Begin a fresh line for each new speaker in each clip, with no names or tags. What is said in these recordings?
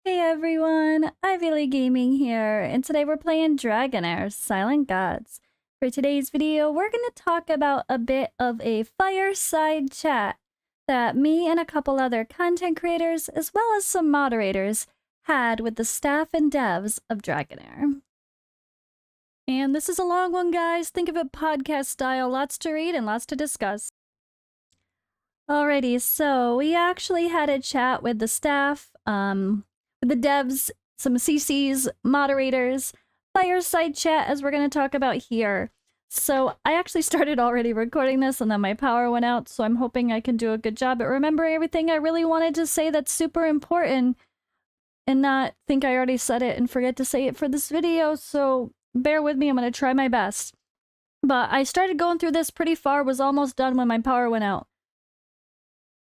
Hey everyone, Ivy Gaming here, and today we're playing Dragonheir Silent Gods. For today's video, we're going to talk about a bit of a fireside chat that me and a couple other content creators, as well as some moderators, had with the staff and devs of Dragonheir. And this is a long one, guys. Think of it podcast style, lots to read and lots to discuss. Alrighty, so we actually had a chat with the staff, with the devs, some CCs, moderators, fireside chat, as we're going to talk about here. So I actually started already recording this and then my power went out, so I'm hoping I can do a good job at remembering everything I really wanted to say that's super important and not think I already said it and forget to say it for this video, so bear with me, I'm going to try my best. But I started going through this pretty far, was almost done when my power went out.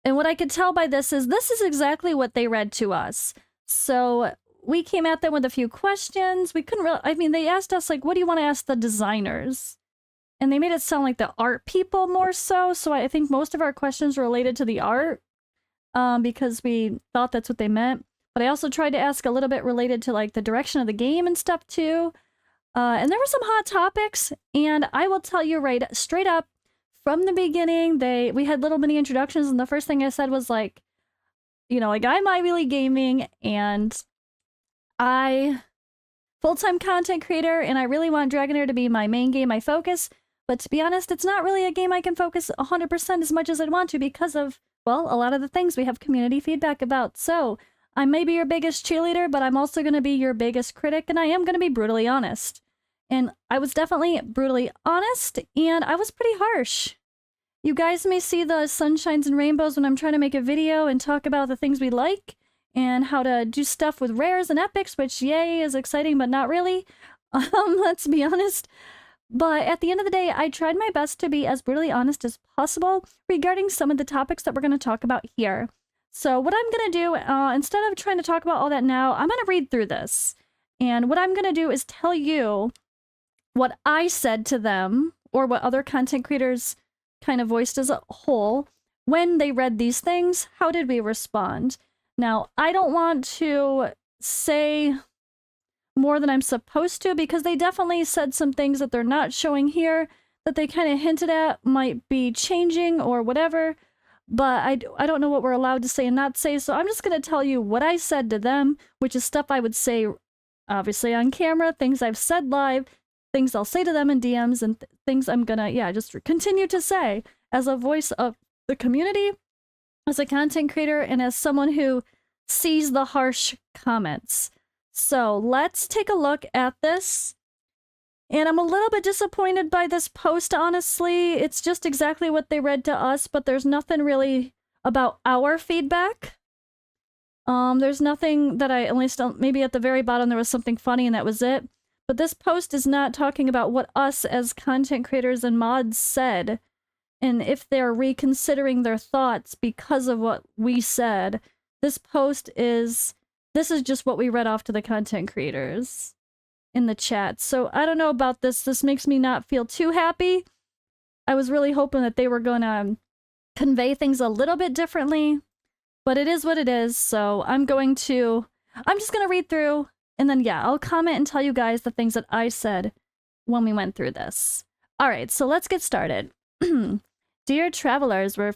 And what I could tell by this is exactly what they read to us. So we came at them with a few questions. We couldn't really, I mean, they asked us, like, what do you want to ask the designers? And they made it sound like the art people more so. So I think most of our questions were related to the art because we thought that's what they meant. But I also tried to ask a little bit related to, like, the direction of the game and stuff, too. And there were some hot topics. And I will tell you right straight up, from the beginning, we had little mini introductions. And the first thing I said was, like, you know, like, I'm Ivy Gaming, and I full-time content creator, and I really want Dragonheir to be my main game, my focus. But to be honest, it's not really a game I can focus 100% as much as I'd want to because of, well, a lot of the things we have community feedback about. So I may be your biggest cheerleader, but I'm also going to be your biggest critic, and I am going to be brutally honest. And I was definitely brutally honest, and I was pretty harsh. You guys may see the sunshines and rainbows when I'm trying to make a video and talk about the things we like and how to do stuff with rares and epics, which, yay, is exciting, but not really. Let's be honest. But at the end of the day, I tried my best to be as brutally honest as possible regarding some of the topics that we're going to talk about here. So what I'm going to do, instead of trying to talk about all that now, I'm going to read through this. And what I'm going to do is tell you what I said to them, or what other content creators kind of voiced as a whole when they read these things. How did we respond? Now, I don't want to say more than I'm supposed to, because they definitely said some things that they're not showing here that they kind of hinted at might be changing or whatever, but I don't know what we're allowed to say and not say, so I'm just going to tell you what I said to them, which is stuff I would say obviously on camera, things I've said live, things I'll say to them in DMs, and things I'm gonna, just continue to say as a voice of the community, as a content creator, and as someone who sees the harsh comments. So let's take a look at this. And I'm a little bit disappointed by this post, honestly. It's just exactly what they read to us, but there's nothing really about our feedback. There's nothing that at least maybe at the very bottom there was something funny and that was it. But this post is not talking about what us as content creators and mods said, and if they're reconsidering their thoughts because of what we said. This is just what we read off to the content creators in the chat. So I don't know about this. This makes me not feel too happy. I was really hoping that they were going to convey things a little bit differently, but it is what it is. So I'm just going to read through. And then, I'll comment and tell you guys the things that I said when we went through this. All right, so let's get started. Dear travelers, we're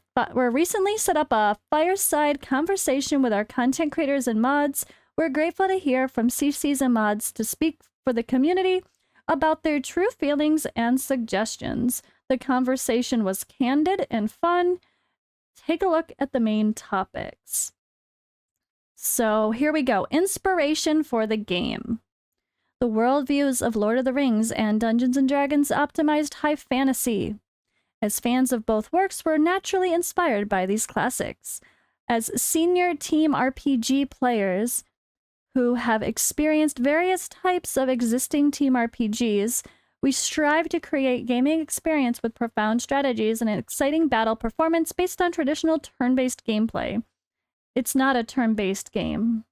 recently set up a fireside conversation with our content creators and mods. We're grateful to hear from CCs and mods to speak for the community about their true feelings and suggestions. The conversation was candid and fun. Take a look at the main topics. So here we go. Inspiration for the game. The worldviews of Lord of the Rings and Dungeons & Dragons optimized high fantasy. As fans of both works, we're naturally inspired by these classics. As senior team RPG players who have experienced various types of existing team RPGs, we strive to create gaming experience with profound strategies and an exciting battle performance based on traditional turn-based gameplay. It's not a turn-based game.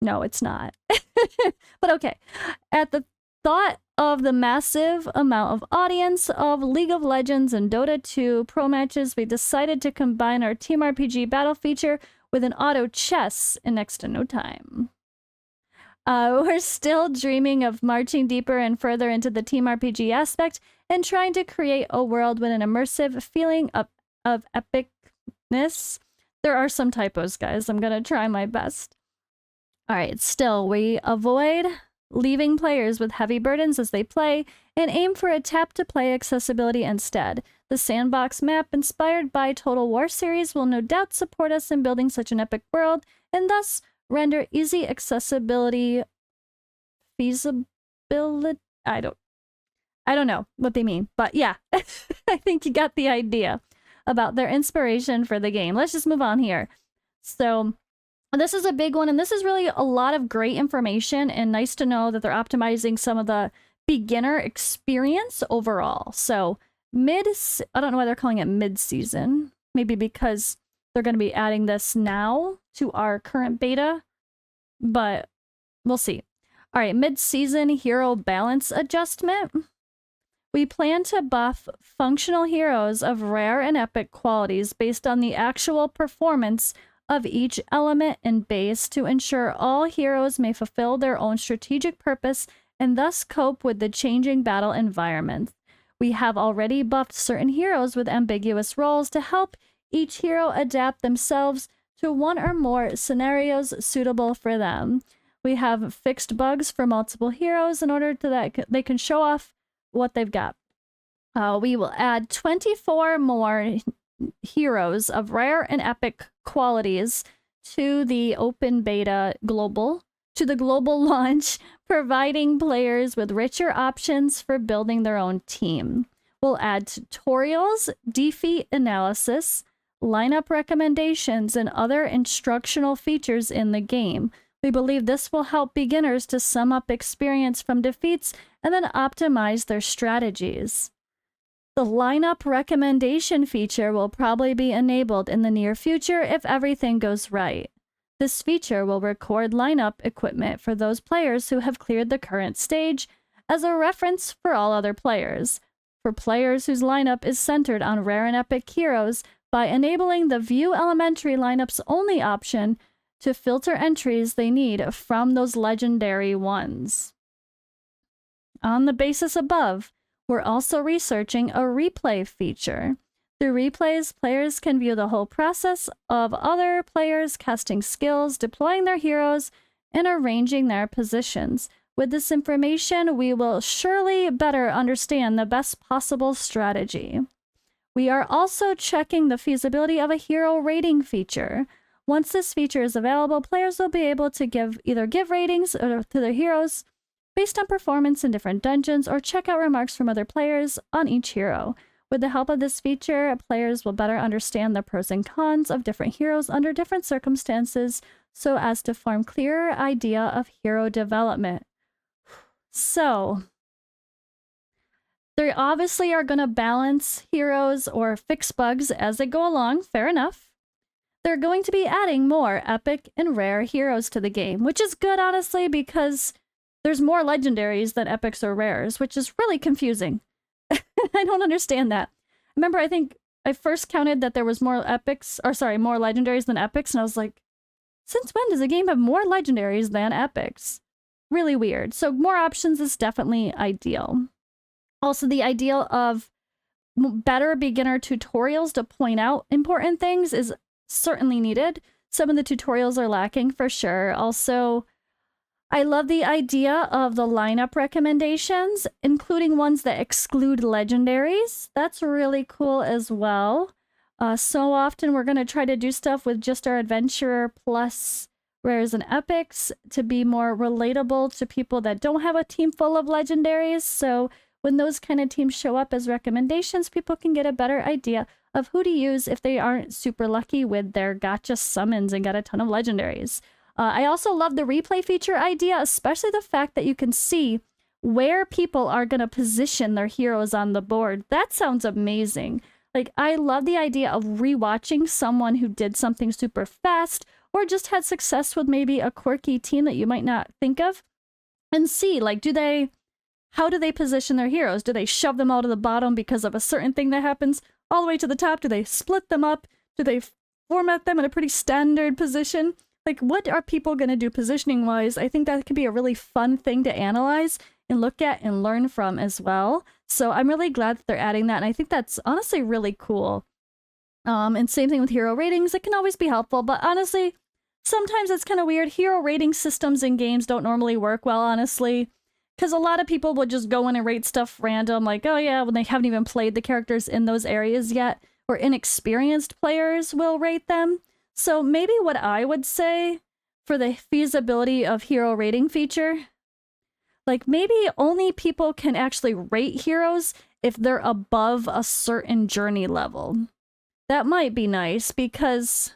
No, it's not. But okay. At the thought of the massive amount of audience of League of Legends and Dota 2 pro matches, we decided to combine our Team RPG battle feature with an auto chess in next to no time. We're still dreaming of marching deeper and further into the team RPG aspect and trying to create a world with an immersive feeling of epicness. There are some typos, guys. I'm going to try my best. All right, still, we avoid leaving players with heavy burdens as they play and aim for a tap-to-play accessibility instead. The sandbox map inspired by Total War series will no doubt support us in building such an epic world and thus render easy accessibility feasibility. I don't know what they mean, but yeah, I think you got the idea about their inspiration for the game. Let's just move on here. So this is a big one, and this is really a lot of great information, and nice to know that they're optimizing some of the beginner experience overall. So I don't know why they're calling it mid-season. Maybe because they're going to be adding this now to our current beta, but we'll see. All right, mid-season hero balance adjustment. We plan to buff functional heroes of rare and epic qualities based on the actual performance of each element and base to ensure all heroes may fulfill their own strategic purpose and thus cope with the changing battle environment. We have already buffed certain heroes with ambiguous roles to help each hero adapt themselves to one or more scenarios suitable for them. We have fixed bugs for multiple heroes in order that they can show off what they've got. We will add 24 more heroes of rare and epic qualities to the open beta global launch, providing players with richer options for building their own team. We'll add tutorials, defeat analysis, lineup recommendations, and other instructional features in the game. We believe this will help beginners to sum up experience from defeats and then optimize their strategies. The lineup recommendation feature will probably be enabled in the near future if everything goes right. This feature will record lineup equipment for those players who have cleared the current stage as a reference for all other players. For players whose lineup is centered on rare and epic heroes, by enabling the View Elementary Lineups Only option to filter entries they need from those legendary ones. On the basis above, we're also researching a replay feature. Through replays, players can view the whole process of other players casting skills, deploying their heroes, and arranging their positions. With this information, we will surely better understand the best possible strategy. We are also checking the feasibility of a hero rating feature. Once this feature is available, players will be able to either give ratings to their heroes based on performance in different dungeons or check out remarks from other players on each hero. With the help of this feature, players will better understand the pros and cons of different heroes under different circumstances so as to form clearer idea of hero development. So, they obviously are going to balance heroes or fix bugs as they go along, fair enough. They're going to be adding more epic and rare heroes to the game, which is good, honestly, because there's more legendaries than epics or rares, which is really confusing. I don't understand that. Remember, I think I first counted that there was more legendaries than epics, and I was like, since when does a game have more legendaries than epics? Really weird. So more options is definitely ideal. Also, the ideal of better beginner tutorials to point out important things is certainly needed. Some of the tutorials are lacking for sure. Also, I love the idea of the lineup recommendations, including ones that exclude legendaries. That's really cool as well. So often we're going to try to do stuff with just our adventurer plus rares and epics to be more relatable to people that don't have a team full of legendaries. So when those kind of teams show up as recommendations, people can get a better idea of who to use if they aren't super lucky with their gacha summons and got a ton of legendaries. I also love the replay feature idea, especially the fact that you can see where people are going to position their heroes on the board. That sounds amazing. Like, I love the idea of rewatching someone who did something super fast or just had success with maybe a quirky team that you might not think of and see, like, how do they position their heroes? Do they shove them all to the bottom because of a certain thing that happens all the way to the top? Do they split them up? Do they format them in a pretty standard position. Like, what are people going to do positioning-wise? I think that could be a really fun thing to analyze and look at and learn from as well. So I'm really glad that they're adding that, and I think that's honestly really cool. And same thing with hero ratings. It can always be helpful, but honestly, sometimes it's kind of weird. Hero rating systems in games don't normally work well, honestly, because a lot of people would just go in and rate stuff random, like, oh yeah, when they haven't even played the characters in those areas yet, or inexperienced players will rate them. So maybe what I would say for the feasibility of hero rating feature, like maybe only people can actually rate heroes if they're above a certain journey level. That might be nice because,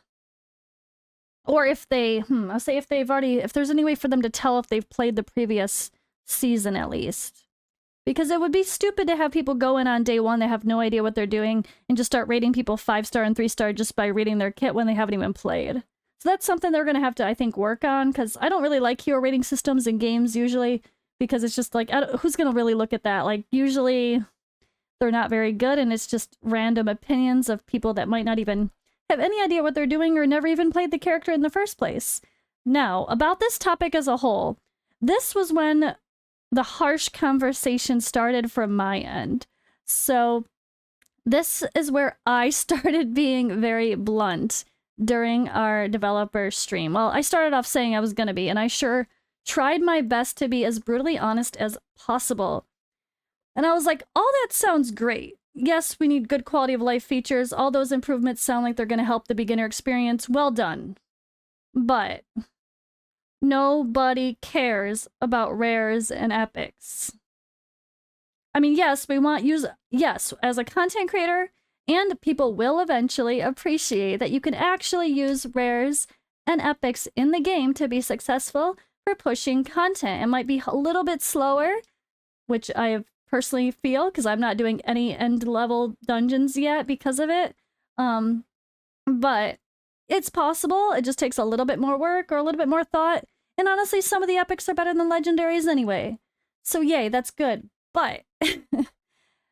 or if they, I'll say if there's any way for them to tell if they've played the previous season at least. Because it would be stupid to have people go in on day one, they have no idea what they're doing, and just start rating people 5-star and 3-star just by reading their kit when they haven't even played. So that's something they're going to have to, I think, work on, because I don't really like hero rating systems in games usually, because it's just like, who's going to really look at that? Like, usually they're not very good, and it's just random opinions of people that might not even have any idea what they're doing or never even played the character in the first place. Now, about this topic as a whole, this was when the harsh conversation started from my end. So this is where I started being very blunt during our developer stream. Well, I started off saying I was going to be, and I sure tried my best to be as brutally honest as possible. And I was like, all that sounds great. Yes, we need good quality of life features. All those improvements sound like they're going to help the beginner experience. Well done. But nobody cares about rares and epics. I mean, yes, yes, as a content creator, and people will eventually appreciate that you can actually use rares and epics in the game to be successful for pushing content. It might be a little bit slower, which I personally feel, because I'm not doing any end-level dungeons yet because of it. But it's possible. It just takes a little bit more work or a little bit more thought. And honestly, some of the epics are better than legendaries anyway. So yay, that's good. But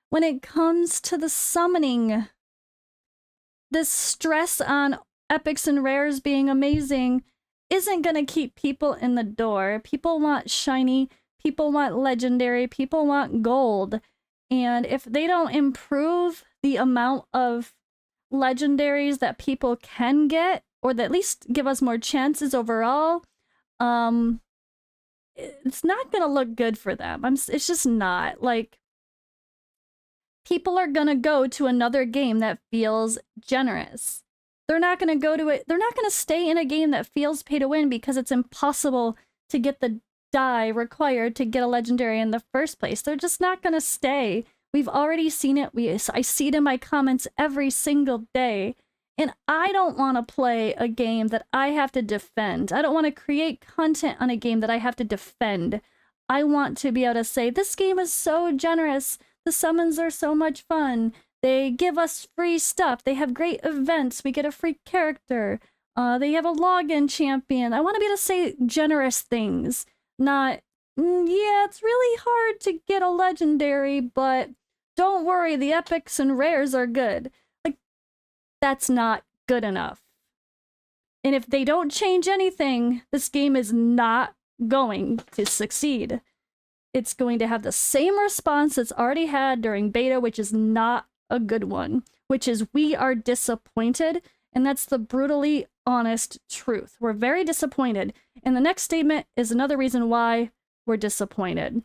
when it comes to the summoning, this stress on epics and rares being amazing isn't going to keep people in the door. People want shiny, people want legendary, people want gold. And if they don't improve the amount of legendaries that people can get, or that at least give us more chances overall, it's not gonna look good for them. It's just not. Like, people are gonna go to another game that feels generous. They're not gonna go to it. They're not gonna stay in a game that feels pay to win because it's impossible to get the die required to get a legendary in the first place. They're just not gonna stay. We've already seen it. I see it in my comments every single day. And I don't want to play a game that I have to defend. I don't want to create content on a game that I have to defend. I want to be able to say, this game is so generous. The summons are so much fun. They give us free stuff. They have great events. We get a free character. They have a login champion. I want to be able to say generous things. Not, yeah, it's really hard to get a legendary, but don't worry, the epics and rares are good. That's not good enough. And if they don't change anything, this game is not going to succeed. It's going to have the same response it's already had during beta, which is not a good one, which is we are disappointed, and that's the brutally honest truth. We're very disappointed, and the next statement is another reason why we're disappointed.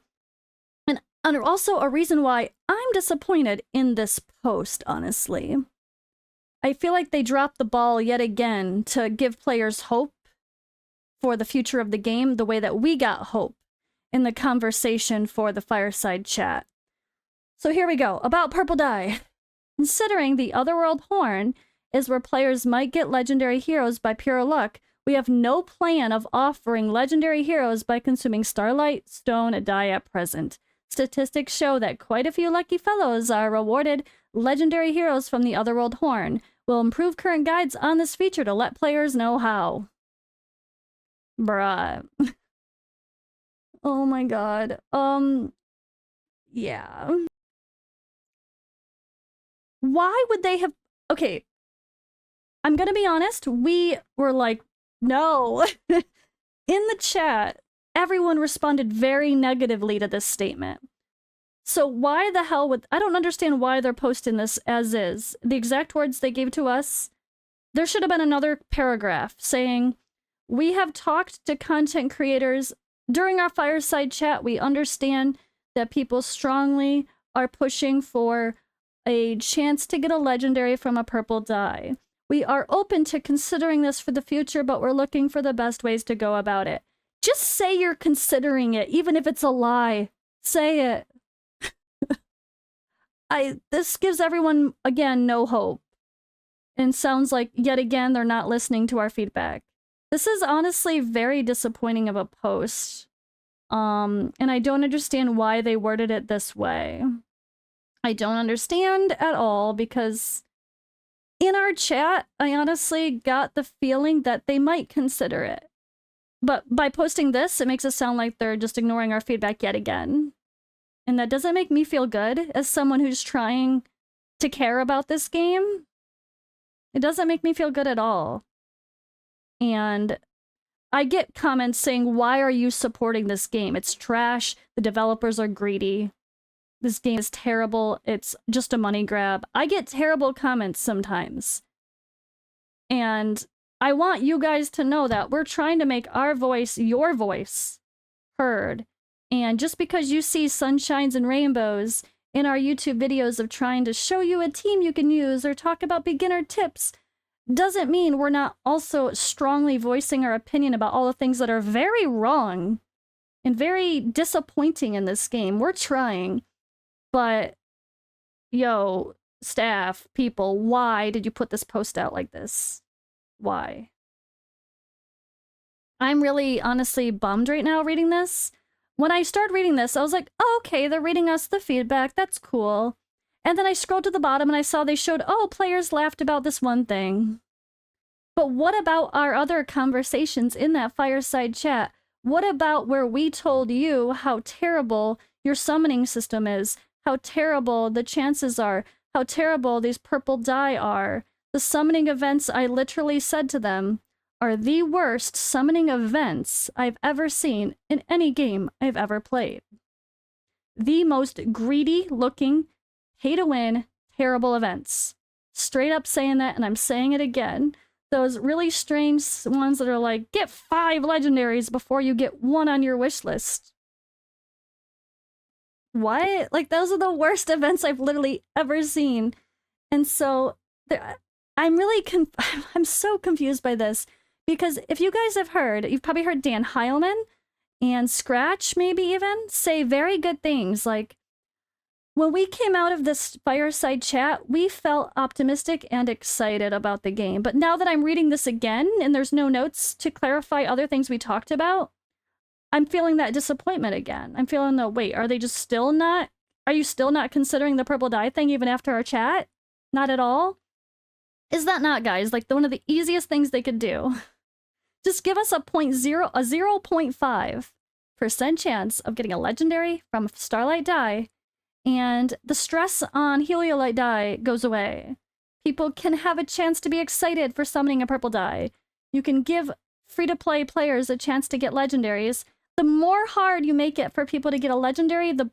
And also a reason why I'm disappointed in this post, honestly. I feel like they dropped the ball yet again to give players hope for the future of the game the way that we got hope in the conversation for the Fireside chat. So here we go. About Purple Dye. Considering the Otherworld Horn is where players might get legendary heroes by pure luck, we have no plan of offering legendary heroes by consuming Starlight Stone Dye at present. Statistics show that quite a few lucky fellows are rewarded legendary heroes from the Otherworld Horn. We'll improve current guides on this feature to let players know how. Bruh. Oh my god. Yeah. Why would they have... Okay. I'm gonna be honest, we were like, no. In the chat, everyone responded very negatively to this statement. So why the hell would... I don't understand why they're posting this as is. The exact words they gave to us, there should have been another paragraph saying, we have talked to content creators during our fireside chat. We understand that people strongly are pushing for a chance to get a legendary from a purple dye. We are open to considering this for the future, but we're looking for the best ways to go about it. Just say you're considering it, even if it's a lie. Say it. This gives everyone, again, no hope. And sounds like, yet again, they're not listening to our feedback. This is honestly very disappointing of a post. And I don't understand why they worded it this way. I don't understand at all, because in our chat, I honestly got the feeling that they might consider it. But by posting this, it makes it sound like they're just ignoring our feedback yet again. And that doesn't make me feel good as someone who's trying to care about this game. It doesn't make me feel good at all. And I get comments saying, why are you supporting this game? It's trash. The developers are greedy. This game is terrible. It's just a money grab. I get terrible comments sometimes. And I want you guys to know that we're trying to make our voice, your voice, heard. And just because you see sunshines and rainbows in our YouTube videos of trying to show you a team you can use or talk about beginner tips, doesn't mean we're not also strongly voicing our opinion about all the things that are very wrong and very disappointing in this game. We're trying. But, yo, staff, people, why did you put this post out like this? Why? I'm really, honestly bummed right now reading this. When I started reading this, I was like, oh, okay, they're reading us the feedback. That's cool. And then I scrolled to the bottom and I saw they showed, oh, players laughed about this one thing. But what about our other conversations in that fireside chat? What about where we told you how terrible your summoning system is? How terrible the chances are, how terrible these purple dye are. The summoning events, I literally said to them, are the worst summoning events I've ever seen in any game I've ever played. The most greedy looking, pay to win, terrible events. Straight up saying that, and I'm saying it again. Those really strange ones that are like, get 5 legendaries before you get 1 on your wish list. What? Like, those are the worst events I've literally ever seen. And so, I'm so confused by this. Because if you guys have heard, you've probably heard Dan Heilman and Scratch maybe even say very good things. Like, when we came out of this fireside chat, we felt optimistic and excited about the game. But now that I'm reading this again and there's no notes to clarify other things we talked about, I'm feeling that disappointment again. I'm feeling the, wait, are you still not considering the purple dye thing even after our chat? Not at all? Is that not, guys, like one of the easiest things they could do? Just give us a 0.5% chance of getting a legendary from Starlight Dye, and the stress on Heliolite Dye goes away. People can have a chance to be excited for summoning a purple dye. You can give free-to-play players a chance to get legendaries. The more hard you make it for people to get a legendary, the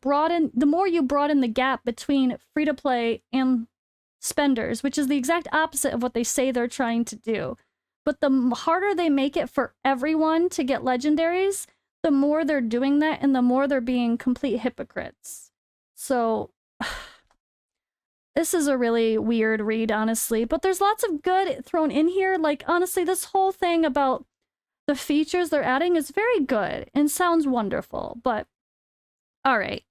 more you broaden the gap between free-to-play and spenders, which is the exact opposite of what they say they're trying to do. But the harder they make it for everyone to get legendaries, the more they're doing that and the more they're being complete hypocrites. So, this is a really weird read, honestly. But there's lots of good thrown in here. Like, honestly, this whole thing about the features they're adding is very good and sounds wonderful. But, alright.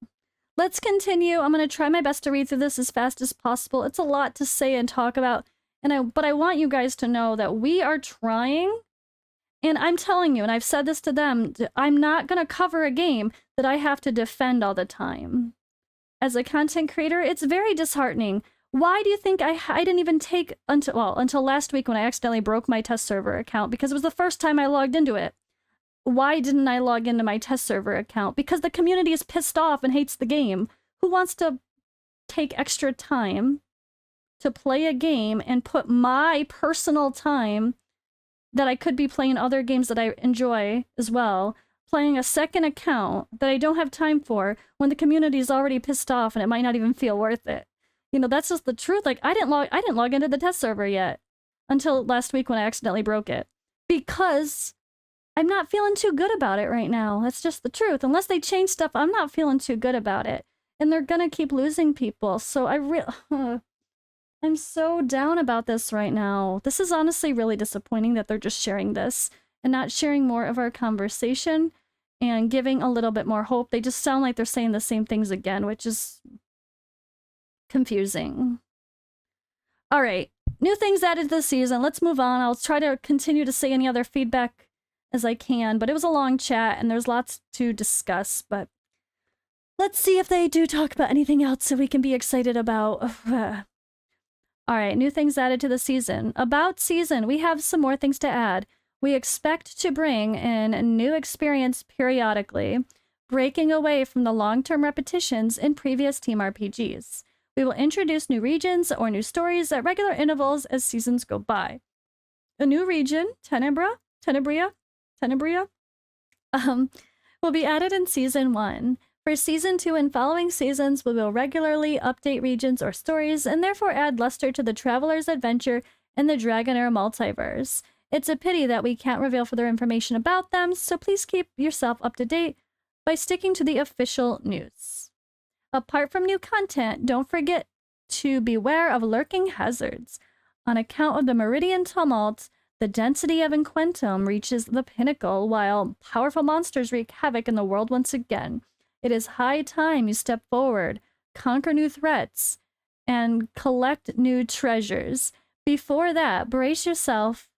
Let's continue. I'm going to try my best to read through this as fast as possible. It's a lot to say and talk about. But I want you guys to know that we are trying, and I'm telling you, and I've said this to them, I'm not going to cover a game that I have to defend all the time. As a content creator, it's very disheartening. Why do you think I didn't even take until last week when I accidentally broke my test server account because it was the first time I logged into it? Why didn't I log into my test server account? Because the community is pissed off and hates the game. Who wants to take extra time to play a game and put my personal time that I could be playing other games that I enjoy as well, playing a second account that I don't have time for when the community is already pissed off and it might not even feel worth it. You know, that's just the truth. Like, I didn't log into the test server yet until last week when I accidentally broke it because I'm not feeling too good about it right now. That's just the truth. Unless they change stuff, I'm not feeling too good about it. And they're gonna keep losing people. So I'm so down about this right now. This is honestly really disappointing that they're just sharing this and not sharing more of our conversation and giving a little bit more hope. They just sound like they're saying the same things again, which is confusing. All right, new things added this season. Let's move on. I'll try to continue to say any other feedback as I can, but it was a long chat and there's lots to discuss, but let's see if they do talk about anything else so we can be excited about. All right, new things added to the season. About season, we have some more things to add. We expect to bring in a new experience periodically, breaking away from the long-term repetitions in previous team RPGs. We will introduce new regions or new stories at regular intervals as seasons go by. A new region, Tenebria, will be added in Season 1. For Season 2 and following seasons, we will regularly update regions or stories and therefore add luster to the Traveler's adventure in the Dragonheir multiverse. It's a pity that we can't reveal further information about them, so please keep yourself up to date by sticking to the official news. Apart from new content, don't forget to beware of lurking hazards. On account of the Meridian Tumult, the density of Inquentum reaches the pinnacle, while powerful monsters wreak havoc in the world once again. It is high time you step forward, conquer new threats, and collect new treasures. Before that, brace yourself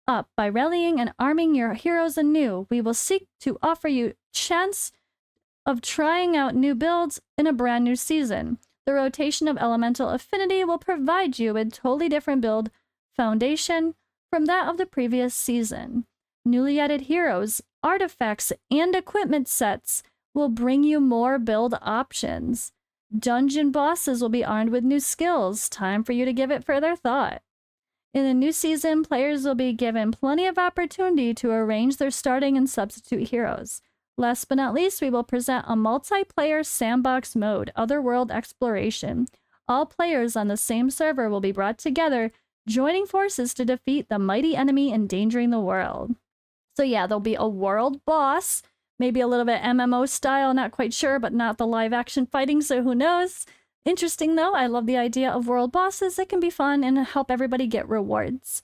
up by rallying and arming your heroes anew. We will seek to offer you chance of trying out new builds in a brand new season. The rotation of elemental affinity will provide you with totally different build foundation from that of the previous season. Newly added heroes, artifacts, and equipment sets will bring you more build options. Dungeon bosses will be armed with new skills. Time for you to give it further thought. In the new season, players will be given plenty of opportunity to arrange their starting and substitute heroes. Last but not least, we will present a multiplayer sandbox mode, Otherworld Exploration. All players on the same server will be brought together, joining forces to defeat the mighty enemy endangering the world. So yeah, there'll be a world boss, maybe a little bit MMO style, not quite sure, but not the live action fighting, so who knows? Interesting though, I love the idea of world bosses. It can be fun and help everybody get rewards.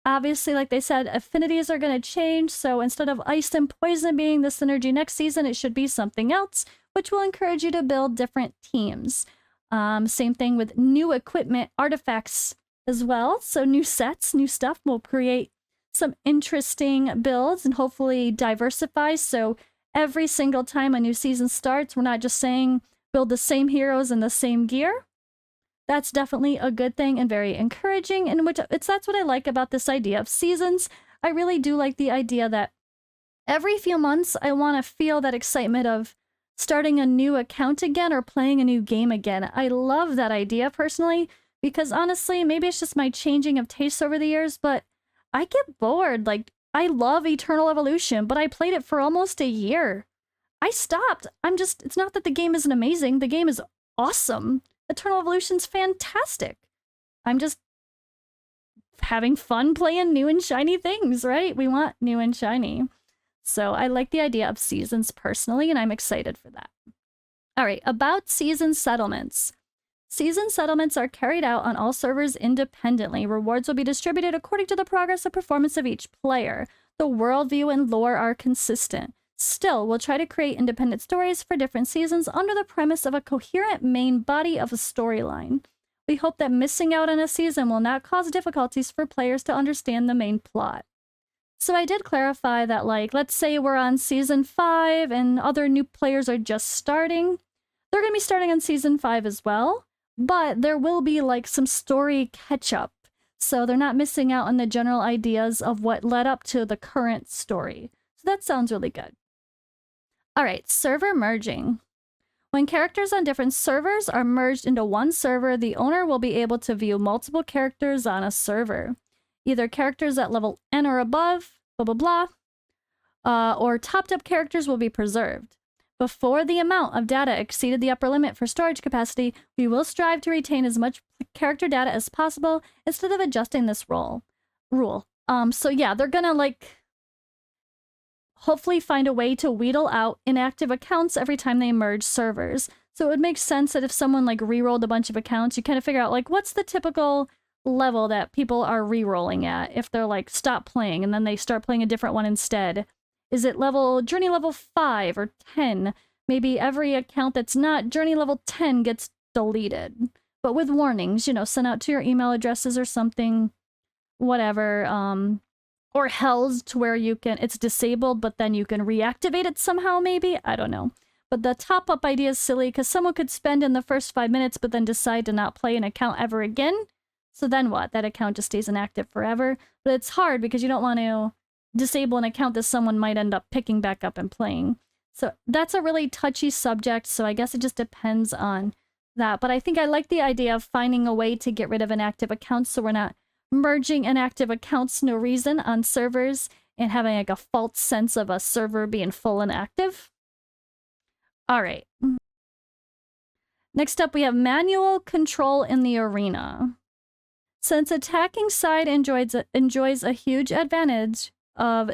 Obviously, like they said, affinities are going to change, so instead of ice and poison being the synergy next season, it should be something else, which will encourage you to build different teams. Same thing with new equipment, artifacts as well, so new sets, new stuff will create some interesting builds and hopefully diversify, so every single time a new season starts, we're not just saying build the same heroes and the same gear. That's definitely a good thing and very encouraging, and that's what I like about this idea of seasons. I really do like the idea that every few months I want to feel that excitement of starting a new account again or playing a new game again. I love that idea personally, because honestly, maybe it's just my changing of tastes over the years, but I get bored. Like, I love Eternal Evolution, but I played it for almost a year. I stopped. It's not that the game isn't amazing. The game is awesome. Eternal Evolution's fantastic. I'm just having fun playing new and shiny things, right? We want new and shiny. So I like the idea of seasons personally, and I'm excited for that. All right, about season settlements. Season settlements are carried out on all servers independently. Rewards will be distributed according to the progress and performance of each player. The worldview and lore are consistent. Still, we'll try to create independent stories for different seasons under the premise of a coherent main body of a storyline. We hope that missing out on a season will not cause difficulties for players to understand the main plot. So I did clarify that, like, let's say we're on season 5 and other new players are just starting. They're going to be starting on season 5 as well, but there will be like some story catch-up. So they're not missing out on the general ideas of what led up to the current story. So that sounds really good. All right, server merging. When characters on different servers are merged into one server, the owner will be able to view multiple characters on a server. Either characters at level N or above, blah blah blah, or topped up characters will be preserved. Before the amount of data exceeded the upper limit for storage capacity, we will strive to retain as much character data as possible instead of adjusting this rule. So yeah, they're gonna like hopefully find a way to wheedle out inactive accounts every time they merge servers. So it would make sense that if someone like re-rolled a bunch of accounts, you kind of figure out like what's the typical level that people are re-rolling at if they're like stop playing and then they start playing a different one instead. Is it journey level 5 or 10? Maybe every account that's not journey level 10 gets deleted. But with warnings, you know, sent out to your email addresses or something, whatever. Or hells to where it's disabled, but then you can reactivate it somehow, maybe? I don't know. But the top-up idea is silly because someone could spend in the first 5 minutes but then decide to not play an account ever again. So then what? That account just stays inactive forever. But it's hard because you don't want to disable an account that someone might end up picking back up and playing. So that's a really touchy subject, so I guess it just depends on that. But I think I like the idea of finding a way to get rid of inactive accounts so we're not merging inactive accounts no reason on servers and having like a false sense of a server being full and active. All right. Next up, we have manual control in the arena. Since attacking side enjoys a huge advantage of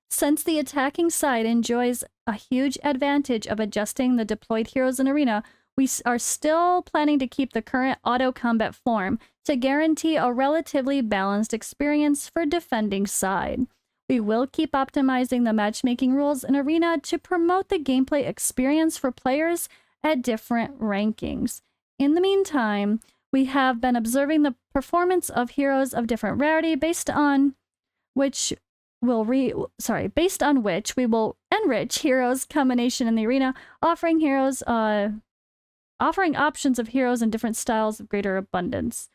since the attacking side enjoys a huge advantage of adjusting the deployed heroes in arena, we are still planning to keep the current auto combat form to guarantee a relatively balanced experience for defending side. We will keep optimizing the matchmaking rules in arena to promote the gameplay experience for players at different rankings. In the meantime, we have been observing the performance of heroes of different rarity based on which we will enrich heroes combination in the arena, offering options of heroes in different styles of greater abundance.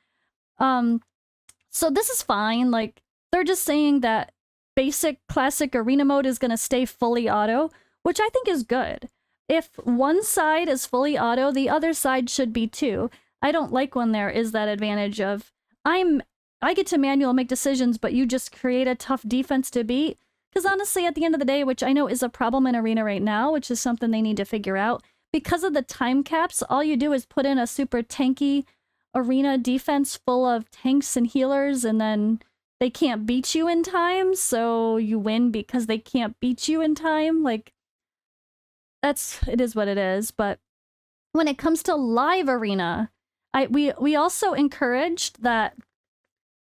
So this is fine. Like, they're just saying that basic classic arena mode is going to stay fully auto, which I think is good. If one side is fully auto, the other side should be too. I don't like when there is that advantage of I get to manual make decisions, but you just create a tough defense to beat. Because honestly, at the end of the day, which I know is a problem in arena right now, which is something they need to figure out, because of the time caps, all you do is put in a super tanky arena defense full of tanks and healers, and then they can't beat you in time, so you win because they can't beat you in time. Like, it is what it is. But when it comes to live arena, we also encouraged that.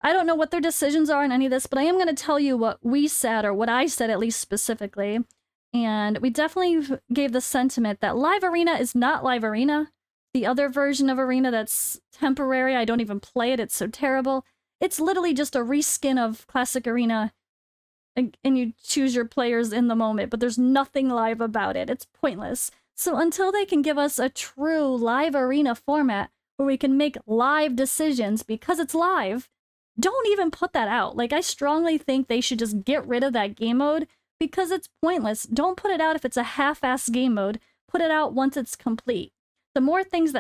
I don't know what their decisions are on any of this, but I am going to tell you what we said, or what I said at least specifically. And we definitely gave the sentiment that live arena is not live arena. The other version of arena that's temporary, I don't even play it, it's so terrible. It's literally just a reskin of classic arena, and you choose your players in the moment, but there's nothing live about it. It's pointless. So until they can give us a true live arena format where we can make live decisions because it's live, don't even put that out. Like, I strongly think they should just get rid of that game mode because it's pointless. Don't put it out if it's a half-ass game mode. Put it out once it's complete. The more things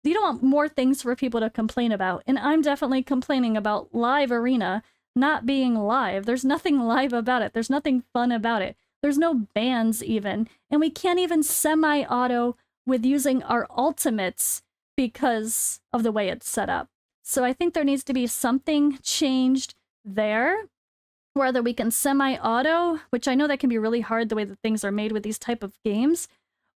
you don't want more things for people to complain about. And I'm definitely complaining about live arena not being live. There's nothing live about it. There's nothing fun about it. There's no bans even. And we can't even semi-auto with using our ultimates because of the way it's set up. So I think there needs to be something changed there, whether we can semi-auto, which I know that can be really hard the way that things are made with these type of games,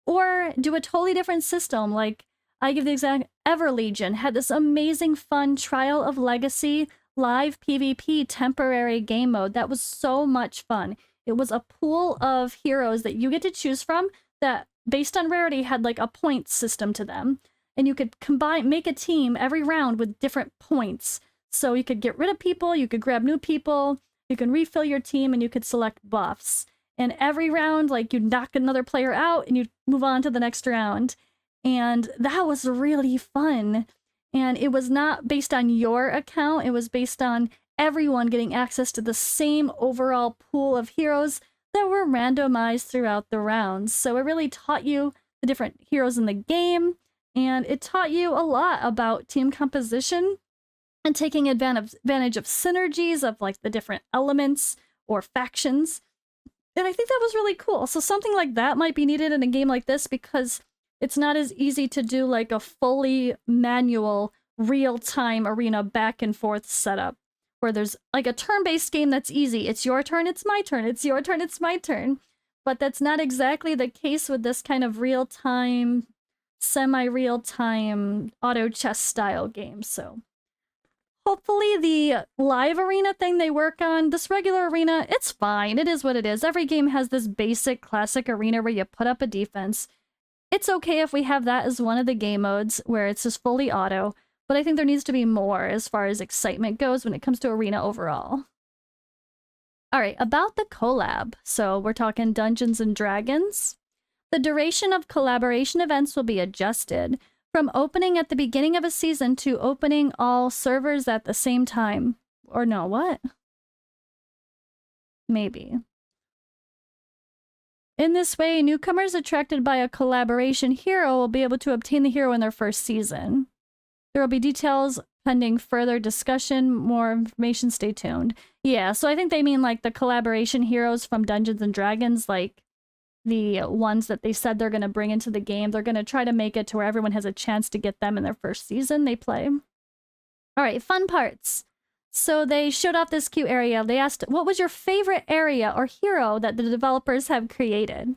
or do a totally different system. Like, I give the example, Everlegion had this amazing fun Trial of Legacy live PvP temporary game mode that was so much fun. It was a pool of heroes that you get to choose from that, based on rarity, had like a point system to them. And you could make a team every round with different points. So you could get rid of people, you could grab new people, you can refill your team, and you could select buffs. And every round, like, you'd knock another player out and you'd move on to the next round. And that was really fun. And it was not based on your account, it was based on everyone getting access to the same overall pool of heroes that were randomized throughout the rounds. So it really taught you the different heroes in the game, and it taught you a lot about team composition and taking advantage of synergies of like the different elements or factions. And I think that was really cool. So something like that might be needed in a game like this because it's not as easy to do like a fully manual real-time arena back and forth setup where there's like a turn-based game that's easy. It's your turn, it's my turn. It's your turn, it's my turn. But that's not exactly the case with this kind of real-time, semi-real-time auto chess style game. So hopefully the live arena thing they work on, this regular arena, it's fine. It is what it is. Every game has this basic classic arena where you put up a defense. It's okay if we have that as one of the game modes where it's just fully auto, but I think there needs to be more as far as excitement goes when it comes to arena overall. All right, about the collab. So we're talking Dungeons and Dragons. The duration of collaboration events will be adjusted from opening at the beginning of a season to opening all servers at the same time. Or no, what? Maybe. In this way, newcomers attracted by a collaboration hero will be able to obtain the hero in their first season. There will be details pending further discussion. More information, stay tuned. Yeah, so I think they mean like the collaboration heroes from Dungeons and Dragons, like the ones that they said they're going to bring into the game. They're going to try to make it to where everyone has a chance to get them in their first season they play. All right, fun parts. So they showed off this cute area. They asked, what was your favorite area or hero that the developers have created?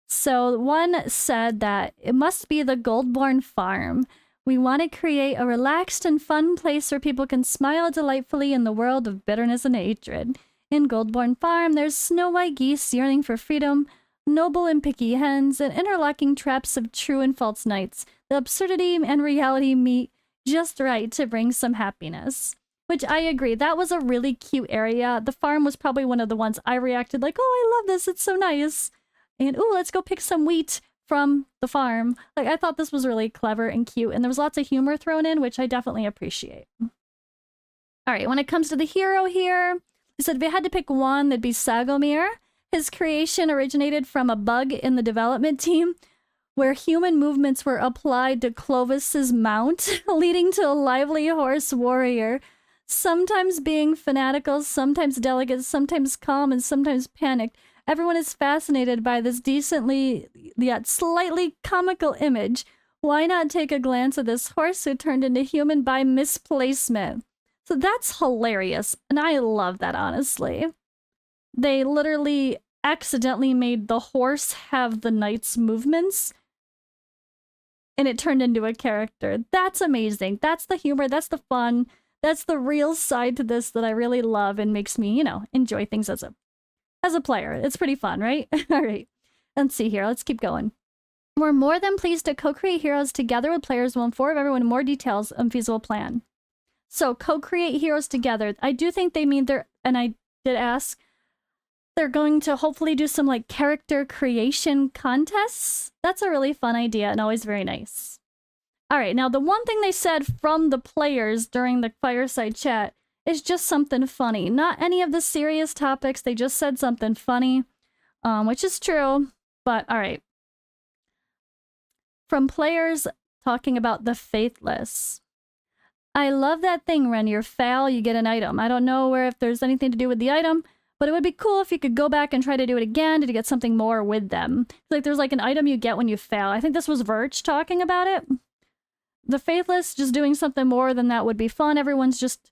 So one said that it must be the Goldborn Farm. We want to create a relaxed and fun place where people can smile delightfully in the world of bitterness and hatred. In Goldborn Farm, there's snow-white geese yearning for freedom, noble and picky hens, and interlocking traps of true and false knights. The absurdity and reality meet just right to bring some happiness. Which I agree, that was a really cute area. The farm was probably one of the ones I reacted like, oh, I love this, it's so nice. And, ooh, let's go pick some wheat from the farm. Like, I thought this was really clever and cute, and there was lots of humor thrown in, which I definitely appreciate. All right, when it comes to the hero here, they said if they had to pick one, that'd be Sagomir. His creation originated from a bug in the development team where human movements were applied to Clovis's mount, leading to a lively horse warrior, sometimes being fanatical, sometimes delicate, sometimes calm, and sometimes panicked. Everyone is fascinated by this decently yet slightly comical image. Why not take a glance at this horse who turned into human by misplacement? So that's hilarious, and I love that, honestly. They literally accidentally made the horse have the knight's movements, and it turned into a character. That's amazing. That's the humor, that's the fun, that's the real side to this that I really love and makes me, you know, enjoy things as a player. It's pretty fun, right? All right, let's see here. Let's keep going. We're more than pleased to co-create heroes together with players. We'll inform everyone more details on feasible plan. So co-create heroes together. I do think they mean they're, and I did ask, they're going to hopefully do some like character creation contests. That's a really fun idea and always very nice. All right, now the one thing they said from the players during the Fireside chat is just something funny. Not any of the serious topics. They just said something funny, which is true, but all right. From players talking about the Faithless. I love that thing, Ren. You fail, you get an item. I don't know if there's anything to do with the item, but it would be cool if you could go back and try to do it again to get something more with them. Like there's like an item you get when you fail. I think this was Verge talking about it. The Faithless, just doing something more than that would be fun. Everyone's just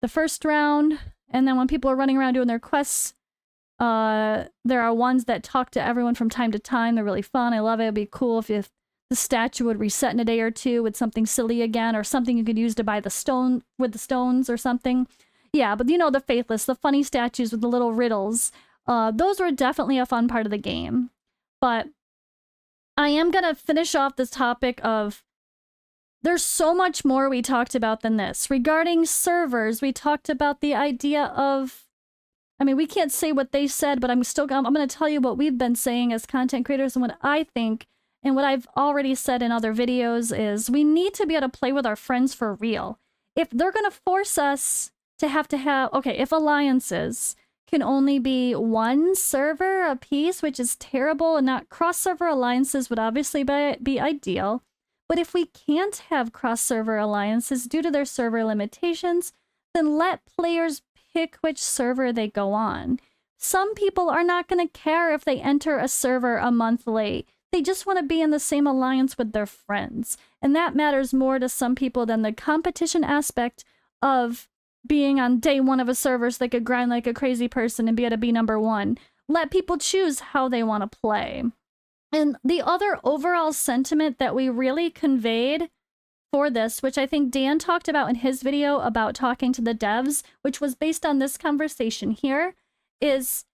the first round, and then when people are running around doing their quests, there are ones that talk to everyone from time to time. They're really fun. I love it. It'd be cool if the statue would reset in a day or two with something silly again, or something you could use to buy the stone with the stones or something. Yeah, but you know, the Faithless, the funny statues with the little riddles, those were definitely a fun part of the game. But I am going to finish off this topic of there's so much more we talked about than this. Regarding servers, we talked about the idea of, I mean, we can't say what they said, but I'm going to tell you what we've been saying as content creators and what I think, and what I've already said in other videos is we need to be able to play with our friends for real. If they're going to force us to have, okay, if alliances can only be one server a piece, which is terrible, and not cross-server alliances would obviously be ideal. But if we can't have cross-server alliances due to their server limitations, then let players pick which server they go on. Some people are not going to care if they enter a server a month late. They just want to be in the same alliance with their friends. And that matters more to some people than the competition aspect of being on day one of a server so they could grind like a crazy person and be able to be number one. Let people choose how they want to play. And the other overall sentiment that we really conveyed for this, which I think Dan talked about in his video about talking to the devs, which was based on this conversation here, is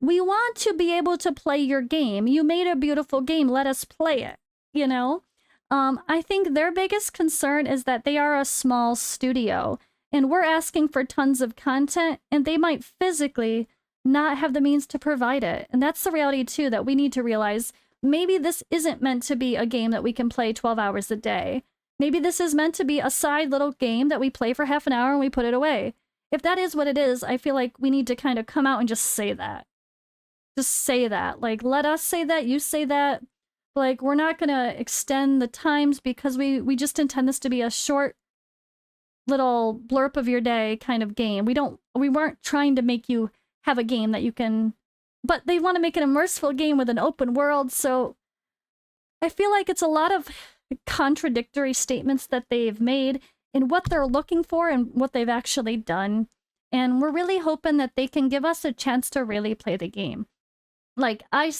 we want to be able to play your game. You made a beautiful game. Let us play it, you know? I think their biggest concern is that they are a small studio and we're asking for tons of content and they might physically not have the means to provide it. And that's the reality too, that we need to realize maybe this isn't meant to be a game that we can play 12 hours a day. Maybe this is meant to be a side little game that we play for half an hour and we put it away. If that is what it is, I feel like we need to kind of come out and just say that. Just say that. Like, let us say that, you say that. Like, we're not going to extend the times because we just intend this to be a short little blurb of your day kind of game. We weren't trying to make you have a game that you can, but they want to make an immersive game with an open world. So I feel like it's a lot of contradictory statements that they've made in what they're looking for and what they've actually done. And we're really hoping that they can give us a chance to really play the game. Like I've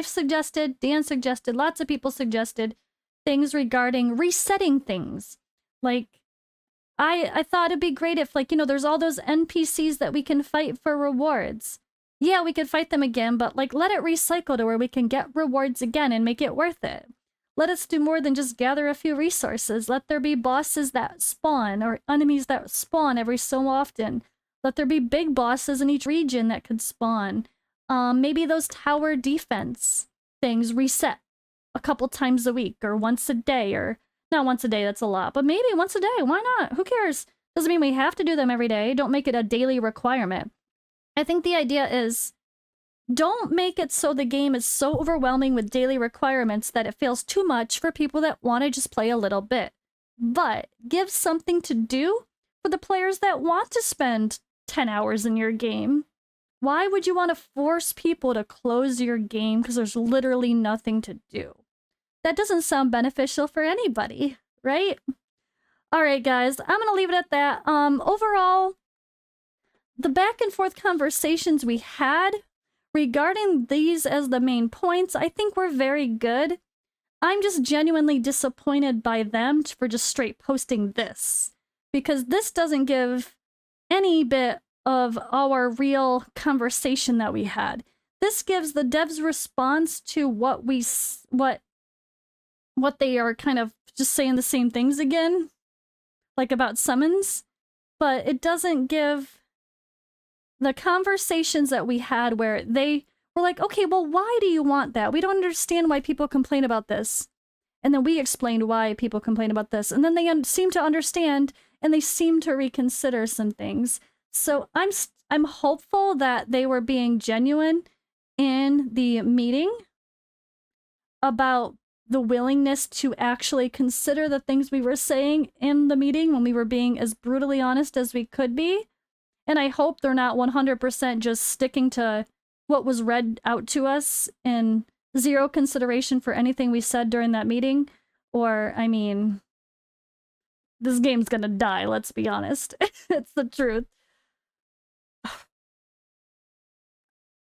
suggested, Dan suggested, lots of people suggested things regarding resetting things. Like I thought it'd be great if, like, you know, there's all those NPCs that we can fight for rewards. Yeah, we could fight them again, but like let it recycle to where we can get rewards again and make it worth it. Let us do more than just gather a few resources. Let there be bosses that spawn or enemies that spawn every so often. Let there be big bosses in each region that could spawn. Maybe those tower defense things reset a couple times a week or once a day, or not once a day, that's a lot, but maybe once a day. Why not? Who cares? Doesn't mean we have to do them every day. Don't make it a daily requirement. I think the idea is don't make it so the game is so overwhelming with daily requirements that it feels too much for people that want to just play a little bit. But give something to do for the players that want to spend 10 hours in your game. Why would you want to force people to close your game because there's literally nothing to do? That doesn't sound beneficial for anybody, right? All right, guys, I'm going to leave it at that. Overall, the back and forth conversations we had regarding these as the main points, I think were very good. I'm just genuinely disappointed by them for just straight posting this, because this doesn't give any bit of our real conversation that we had. This gives the devs' response to what they are kind of just saying the same things again, like about summons, but it doesn't give the conversations that we had where they were like, okay, well, why do you want that? We don't understand why people complain about this. And then we explained why people complain about this. And then they seem to understand and they seem to reconsider some things. So I'm hopeful that they were being genuine in the meeting about the willingness to actually consider the things we were saying in the meeting when we were being as brutally honest as we could be. And I hope they're not 100% just sticking to what was read out to us and zero consideration for anything we said during that meeting. Or, I mean, this game's gonna die, let's be honest. It's the truth.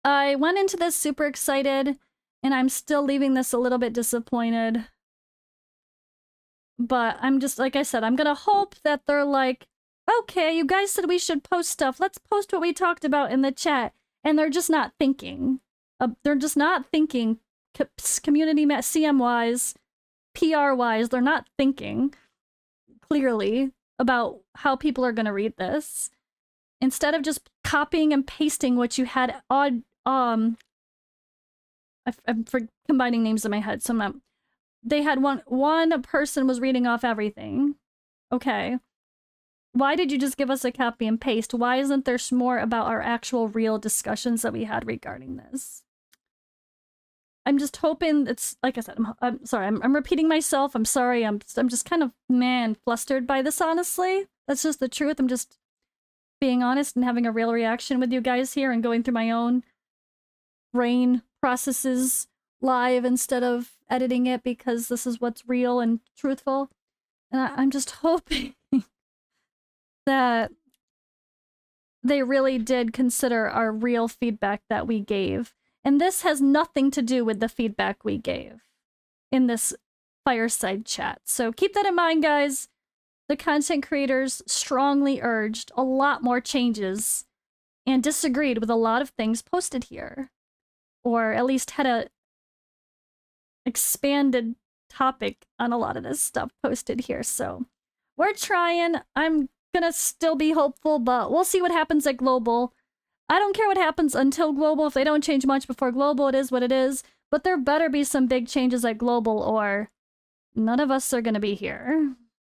I went into this super excited, and I'm still leaving this a little bit disappointed. But I'm just, like I said, I'm gonna hope that they're like, okay, you guys said we should post stuff. Let's post what we talked about in the chat. And they're just not thinking. They're just not thinking community CM-wise, PR-wise. They're not thinking clearly about how people are gonna read this. Instead of just copying and pasting what you had on, I'm combining names in my head, so I'm not. They had one person was reading off everything. Okay. Why did you just give us a copy and paste? Why isn't there more about our actual real discussions that we had regarding this? I'm just hoping it's, like I said, I'm sorry, I'm repeating myself. I'm sorry. I'm just kind of, man, flustered by this, honestly. That's just the truth. I'm just being honest and having a real reaction with you guys here and going through my own brain processes live instead of editing it because this is what's real and truthful. And I'm just hoping that they really did consider our real feedback that we gave. And this has nothing to do with the feedback we gave in this Fireside chat. So keep that in mind, guys. The content creators strongly urged a lot more changes and disagreed with a lot of things posted here. Or at least had a expanded topic on a lot of this stuff posted here. So we're trying. I'm gonna still be hopeful, but we'll see what happens at Global. I don't care what happens until Global. If they don't change much before Global, it is what it is. But there better be some big changes at Global or none of us are gonna be here.